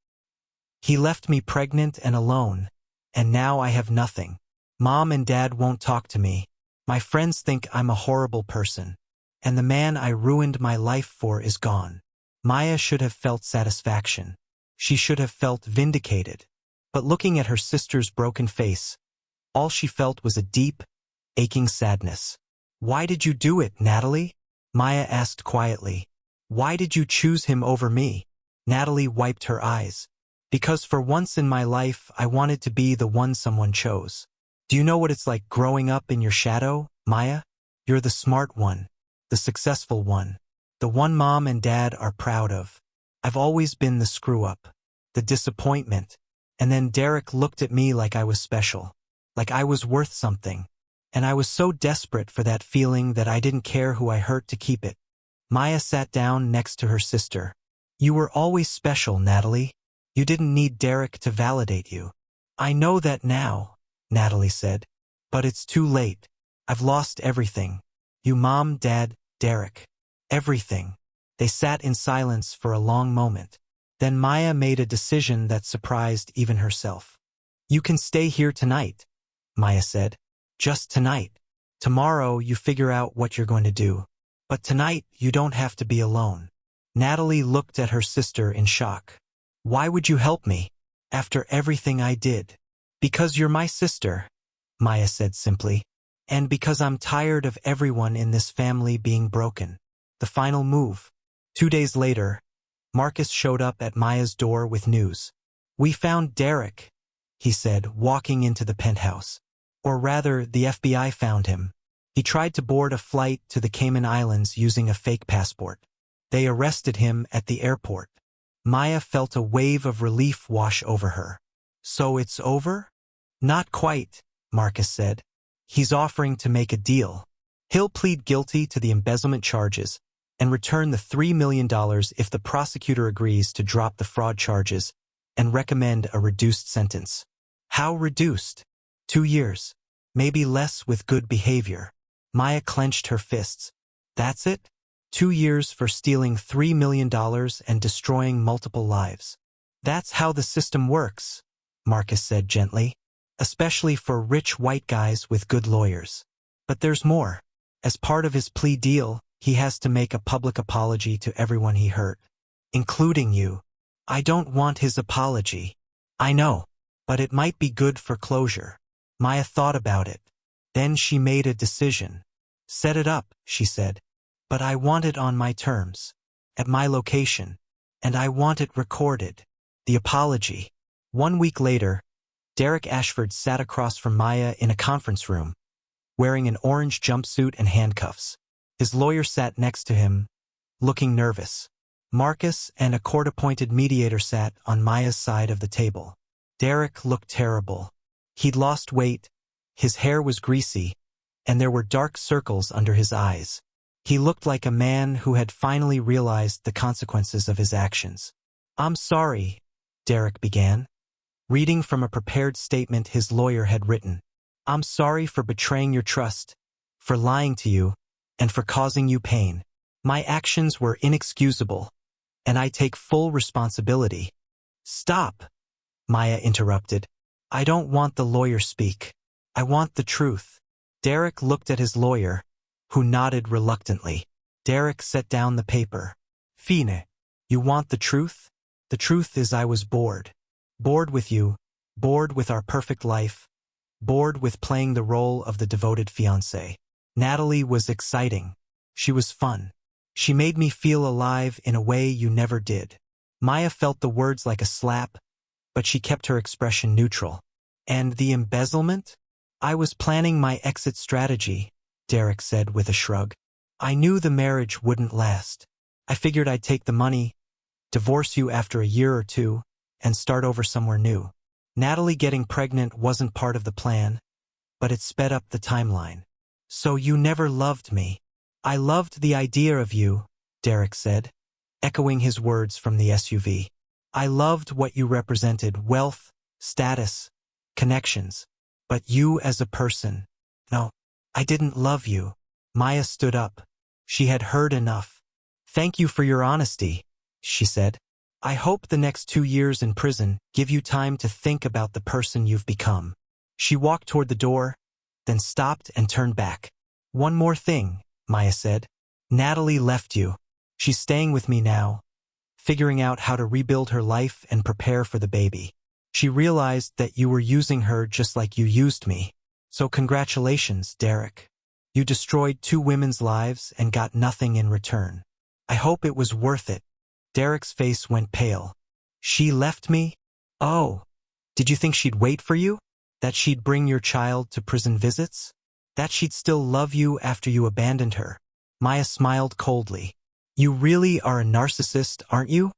S1: "He left me pregnant and alone, and now I have nothing. Mom and Dad won't talk to me. My friends think I'm a horrible person. And the man I ruined my life for is gone." Maya should have felt satisfaction. She should have felt vindicated. But looking at her sister's broken face, all she felt was a deep, aching sadness. "Why did you do it, Natalie?" Maya asked quietly. "Why did you choose him over me?" Natalie wiped her eyes. "Because for once in my life, I wanted to be the one someone chose. Do you know what it's like growing up in your shadow, Maya? You're the smart one, the successful one, the one Mom and Dad are proud of. I've always been the screw-up, the disappointment. And then Derek looked at me like I was special, like I was worth something. And I was so desperate for that feeling that I didn't care who I hurt to keep it." Maya sat down next to her sister. "You were always special, Natalie. You didn't need Derek to validate you." "I know that now," Natalie said. "But it's too late. I've lost everything. You, Mom, Dad, Derek. Everything." They sat in silence for a long moment. Then Maya made a decision that surprised even herself. "You can stay here tonight," Maya said. "Just tonight. Tomorrow you figure out what you're going to do. But tonight you don't have to be alone." Natalie looked at her sister in shock. "Why would you help me, after everything I did?" "Because you're my sister," Maya said simply. "And because I'm tired of everyone in this family being broken." The final move. 2 days later, Marcus showed up at Maya's door with news. "We found Derek," he said, walking into the penthouse. Or rather, the FBI found him. He tried to board a flight to the Cayman Islands using a fake passport. They arrested him at the airport. Maya felt a wave of relief wash over her. "So it's over?" "Not quite," Marcus said. "He's offering to make a deal. He'll plead guilty to the embezzlement charges and return the $3 million if the prosecutor agrees to drop the fraud charges and recommend a reduced sentence." "How reduced?" 2 years. Maybe less with good behavior. Maya clenched her fists. "That's it? 2 years for stealing $3 million and destroying multiple lives." "That's how the system works," Marcus said gently. "Especially for rich white guys with good lawyers. But there's more. As part of his plea deal, he has to make a public apology to everyone he hurt, including you." "I don't want his apology." "I know, but it might be good for closure." Maya thought about it. Then she made a decision. "Set it up," she said. "But I want it on my terms, at my location, and I want it recorded." The apology. 1 week later, Derek Ashford sat across from Maya in a conference room, wearing an orange jumpsuit and handcuffs. His lawyer sat next to him, looking nervous. Marcus and a court-appointed mediator sat on Maya's side of the table. Derek looked terrible. He'd lost weight, his hair was greasy, and there were dark circles under his eyes. He looked like a man who had finally realized the consequences of his actions. "I'm sorry," Derek began, reading from a prepared statement his lawyer had written. "I'm sorry for betraying your trust, for lying to you, and for causing you pain. My actions were inexcusable, and I take full responsibility." "Stop," Maya interrupted. "I don't want the lawyer speak. I want the truth." Derek looked at his lawyer, who nodded reluctantly. Derek set down the paper. "Fine. You want the truth? The truth is I was bored. Bored with you, bored with our perfect life, bored with playing the role of the devoted fiancé. Natalie was exciting. She was fun. She made me feel alive in a way you never did." Maya felt the words like a slap, but she kept her expression neutral. "And the embezzlement? I was planning my exit strategy," Derek said with a shrug. "I knew the marriage wouldn't last. I figured I'd take the money, divorce you after a year or two, and start over somewhere new. Natalie getting pregnant wasn't part of the plan, but it sped up the timeline." "So you never loved me." "I loved the idea of you," Derek said, echoing his words from the SUV. "I loved what you represented: wealth, status, connections. But you as a person, no, I didn't love you." Maya stood up. She had heard enough. "Thank you for your honesty," she said. "I hope the next 2 years in prison give you time to think about the person you've become." She walked toward the door, then stopped and turned back. "One more thing," Maya said. "Natalie left you. She's staying with me now, figuring out how to rebuild her life and prepare for the baby. She realized that you were using her just like you used me. So congratulations, Derek. You destroyed 2 women's lives and got nothing in return. I hope it was worth it." Derek's face went pale. "She left me? Oh, did you think she'd wait for you? That she'd bring your child to prison visits? That she'd still love you after you abandoned her?" Maya smiled coldly. "You really are a narcissist, aren't you?"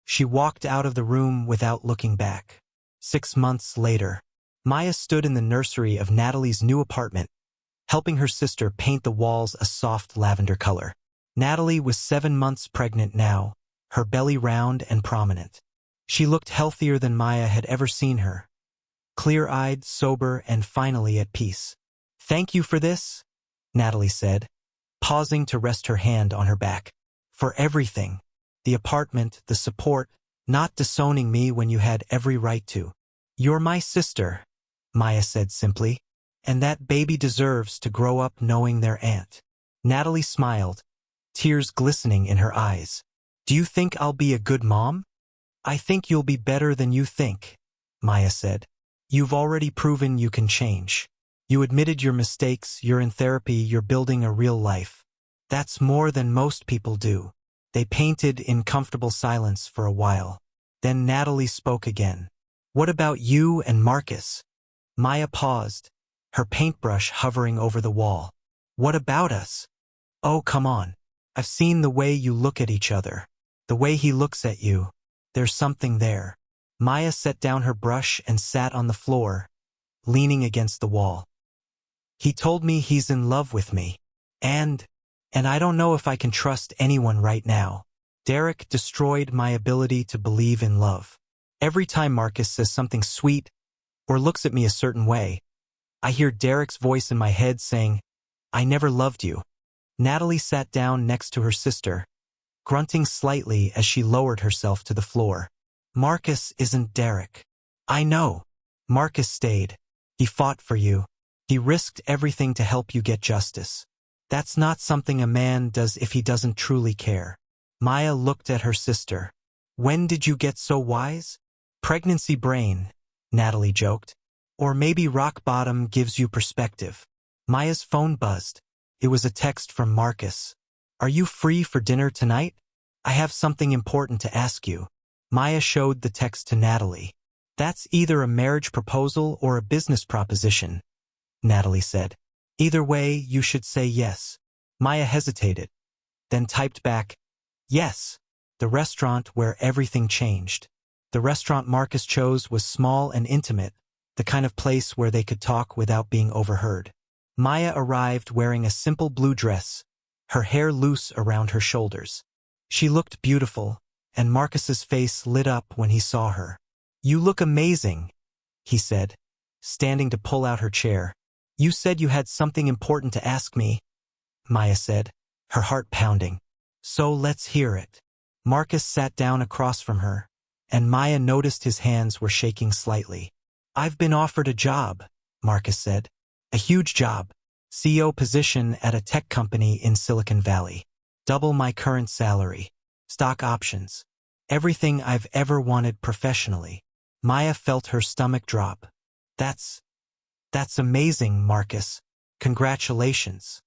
S1: She walked out of the room without looking back. 6 months later, Maya stood in the nursery of Natalie's new apartment, helping her sister paint the walls a soft lavender color. Natalie was 7 months pregnant now, her belly round and prominent. She looked healthier than Maya had ever seen her, clear-eyed, sober, and finally at peace. "Thank you for this," Natalie said, pausing to rest her hand on her back. "For everything. The apartment, the support, not disowning me when you had every right to. You're my sister," Maya said simply, "and that baby deserves to grow up knowing their aunt." Natalie smiled, tears glistening in her eyes. "Do you think I'll be a good mom?" "I think you'll be better than you think," Maya said. "You've already proven you can change. You admitted your mistakes, you're in therapy, you're building a real life. That's more than most people do." They painted in comfortable silence for a while. Then Natalie spoke again. "What about you and Marcus?" Maya paused, her paintbrush hovering over the wall. "What about us?" "Oh, come on. I've seen the way you look at each other. The way he looks at you. There's something there." Maya set down her brush and sat on the floor, leaning against the wall. "He told me he's in love with me. And I don't know if I can trust anyone right now." Derek destroyed my ability to believe in love. Every time Marcus says something sweet or looks at me a certain way, I hear Derek's voice in my head saying, "I never loved you." Natalie sat down next to her sister, grunting slightly as she lowered herself to the floor. "Marcus isn't Derek." "I know." "Marcus stayed. He fought for you. He risked everything to help you get justice. That's not something a man does if he doesn't truly care." Maya looked at her sister. "When did you get so wise?" "Pregnancy brain," Natalie joked. "Or maybe rock bottom gives you perspective." Maya's phone buzzed. It was a text from Marcus. "Are you free for dinner tonight? I have something important to ask you." Maya showed the text to Natalie. That's either a marriage proposal or a business proposition, Natalie said. Either way, you should say yes. Maya hesitated, then typed back, yes. The restaurant where everything changed. The restaurant Marcus chose was small and intimate, the kind of place where they could talk without being overheard. Maya arrived wearing a simple blue dress, her hair loose around her shoulders. She looked beautiful, and Marcus's face lit up when he saw her. You look amazing, he said, standing to pull out her chair. You said you had something important to ask me, Maya said, her heart pounding. So let's hear it. Marcus sat down across from her, and Maya noticed his hands were shaking slightly. I've been offered a job, Marcus said. A huge job. CEO position at a tech company in Silicon Valley. Double my current salary. Stock options. Everything I've ever wanted professionally. Maya felt her stomach drop. That's amazing, Marcus. Congratulations.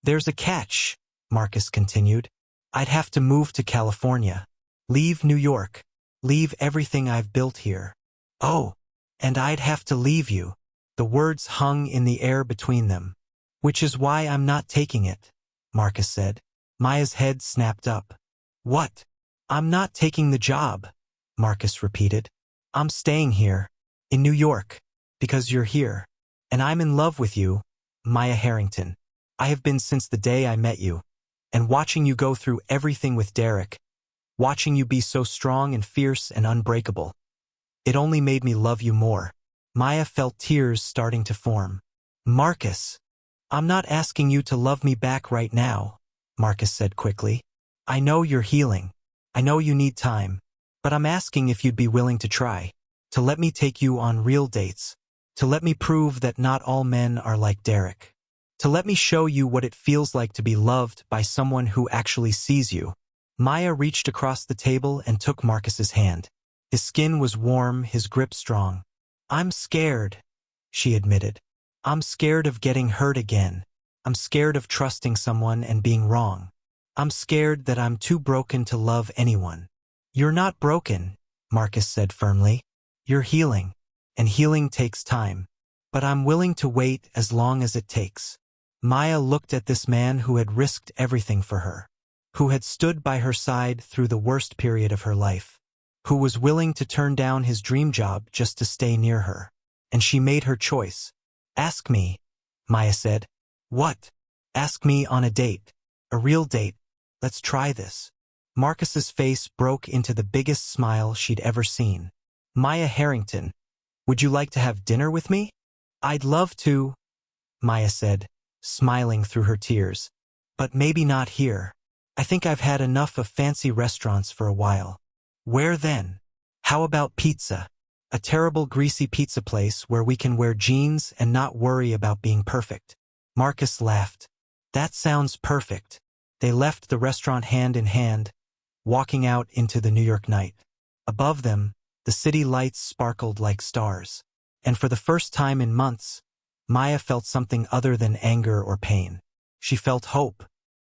S1: There's a catch, Marcus continued. I'd have to move to California. Leave New York. Leave everything I've built here. Oh, and I'd have to leave you. The words hung in the air between them. Which is why I'm not taking it, Marcus said. Maya's head snapped up. What? I'm not taking the job, Marcus repeated. I'm staying here, in New York, because you're here. And I'm in love with you, Maya Harrington. I have been since the day I met you. And watching you go through everything with Derek, watching you be so strong and fierce and unbreakable, it only made me love you more. Maya felt tears starting to form. Marcus, I'm not asking you to love me back right now, Marcus said quickly. I know you're healing. I know you need time. But I'm asking if you'd be willing to try. To let me take you on real dates. To let me prove that not all men are like Derek. To let me show you what it feels like to be loved by someone who actually sees you. Maya reached across the table and took Marcus's hand. His skin was warm, his grip strong. I'm scared, she admitted. I'm scared of getting hurt again. I'm scared of trusting someone and being wrong. I'm scared that I'm too broken to love anyone. You're not broken, Marcus said firmly. You're healing, and healing takes time. But I'm willing to wait as long as it takes. Maya looked at this man who had risked everything for her, who had stood by her side through the worst period of her life, who was willing to turn down his dream job just to stay near her. And she made her choice. Ask me, Maya said. What? Ask me on a date. A real date. Let's try this. Marcus's face broke into the biggest smile she'd ever seen. Maya Harrington, would you like to have dinner with me? I'd love to, Maya said, smiling through her tears. But maybe not here. I think I've had enough of fancy restaurants for a while. Where then? How about pizza? A terrible greasy pizza place where we can wear jeans and not worry about being perfect. Marcus laughed. That sounds perfect. They left the restaurant hand in hand, walking out into the New York night. Above them, the city lights sparkled like stars. And for the first time in months, Maya felt something other than anger or pain. She felt hope.